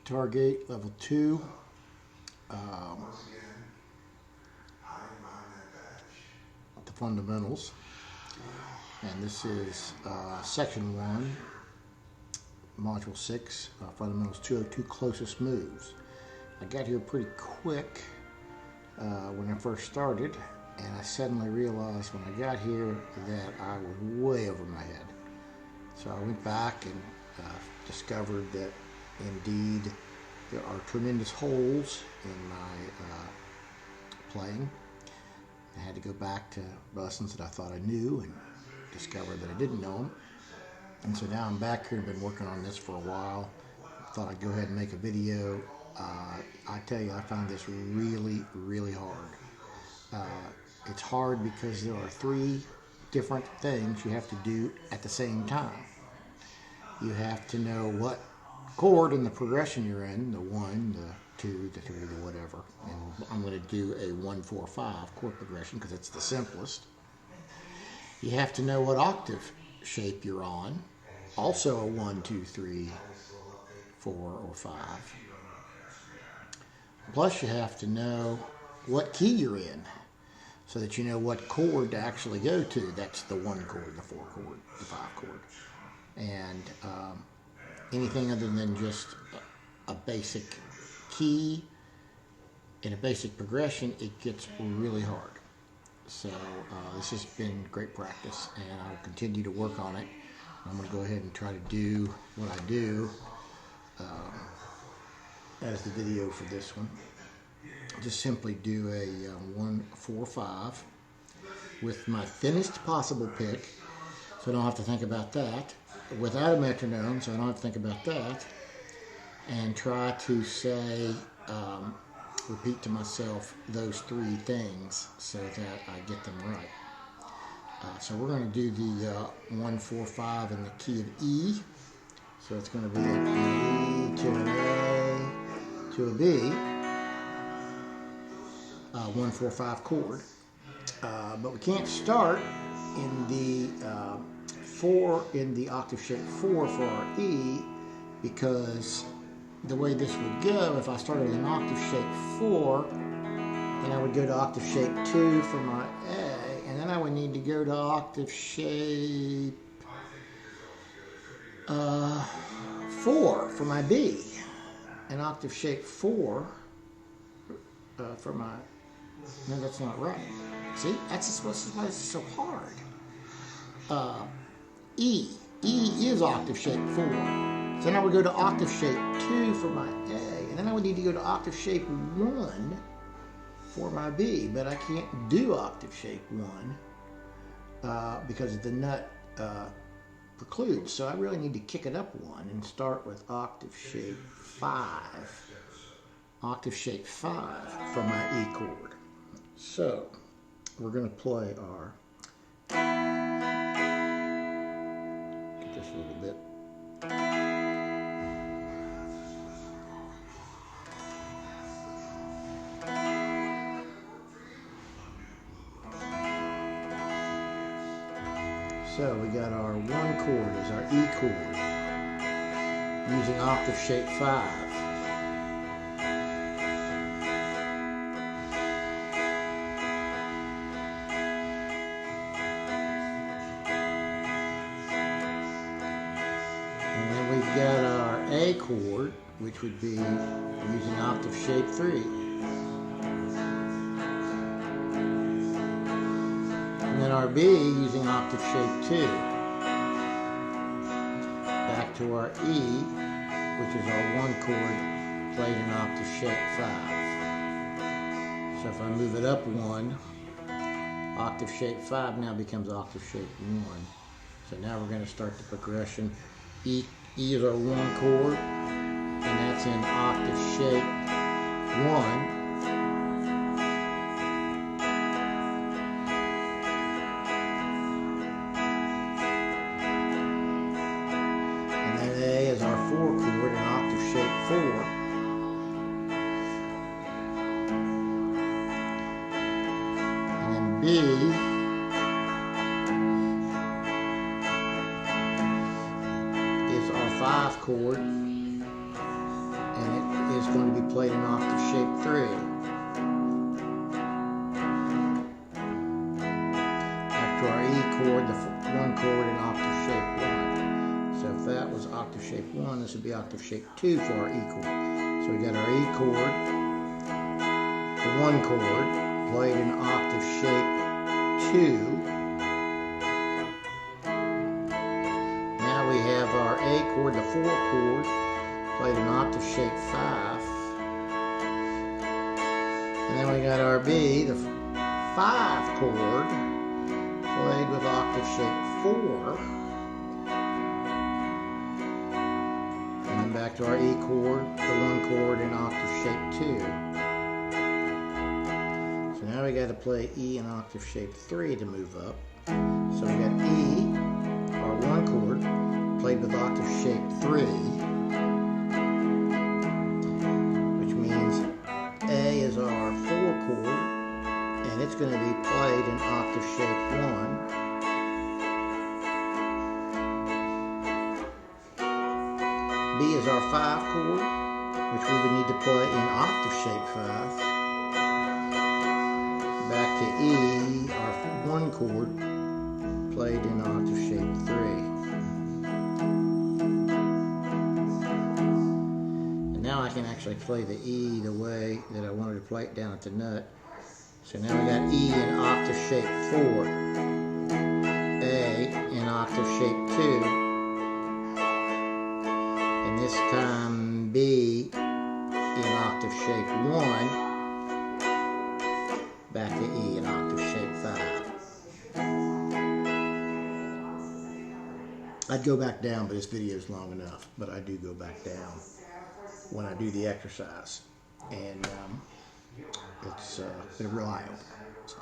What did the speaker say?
guitar gate level 2. The fundamentals, and this is section 1, module 6, fundamentals 202, closest moves. I got here pretty quick when I first started, and I suddenly realized when I got here that I was way over my head. So I went back and discovered that indeed there are tremendous holes in my playing. I had to go back to lessons that I thought I knew and discovered that I didn't know them. And so now I'm back here and been working on this for a while. Thought I'd go ahead and make a video. I tell you, I found this really, really hard. It's hard because there are 3 different things you have to do at the same time. You have to know what chord in the progression you're in, the 1, the 2, the 3, the whatever. And I'm going to do a 1-4-5 chord progression because it's the simplest. You have to know what octave shape you're on. Also a 1, 2, 3, 4, or 5. Plus you have to know what key you're in so that you know what chord to actually go to. That's the 1 chord, the 4 chord, the 5 chord. And anything other than just a basic key in a basic progression, it gets really hard. So this has been great practice, and I'll continue to work on it. I'm going to go ahead and try to do what I do as the video for this one. Just simply do a 1-4-5 with my thinnest possible pick, so I don't have to think about that, without a metronome, so I don't have to think about that, and try to say, repeat to myself those 3 things so that I get them right. So we're going to do the 1-4-5 in the key of E. So it's going to be an E to an A to a B, 1-4-5 chord. But we can't start in the 4 in the octave shape 4 for our E, because the way this would go, if I started in octave shape 4, then I would go to octave shape 2 for my A, and then I would need to go to octave shape 4 for my B, and octave shape 4 for my, no, that's not right. See, that's why this is so hard. E is octave shape 4. So then I would go to octave shape 2 for my A, and then I would need to go to octave shape 1 for my B, but I can't do octave shape 1 because the nut precludes. So I really need to kick it up 1 and start with octave shape 5. Octave shape 5 for my E chord. So we're going to play our, get this a little bit. So we got our 1 chord as our E chord using octave shape 5. And then we've got our A chord, which would be using octave shape 3. And then our B using octave shape 2. Back to our E, which is our 1 chord played in octave shape 5. So if I move it up 1, octave shape 5 now becomes octave shape 1. So now we're going to start the progression. E is our 1 chord, and that's in octave shape 1. A is our 4 chord in octave shape 4. And then B is our 5 chord, and it played in octave shape 3. Back to our E chord, the 1 chord in octave shape 1. So if that was octave shape 1, this would be octave shape 2 for our E chord. So we got our E chord, the 1 chord, played in octave shape 2. Now we have our A chord, the 4 chord, played in octave shape 5. And then we got our B, the 5 chord, played with octave shape 4. And then back to our E chord, the 1 chord in octave shape 2. So now we got to play E in octave shape 3 to move up. So we got E, our 1 chord, played with octave shape 3, which means A is our 4 chord, and it's going to be played in octave shape 1. B is our 5 chord, which we would need to play in octave shape 5. Back to E, our 1 chord, played in octave shape 3. And now I can actually play the E the way that I wanted to play it down at the nut. So now we got E in octave shape 4, A in octave shape 2, and this time B in octave shape 1, back to E in octave shape 5. I'd go back down, but this video is long enough, but I do go back down when I do the exercise, and it's been a real eye-opener. So.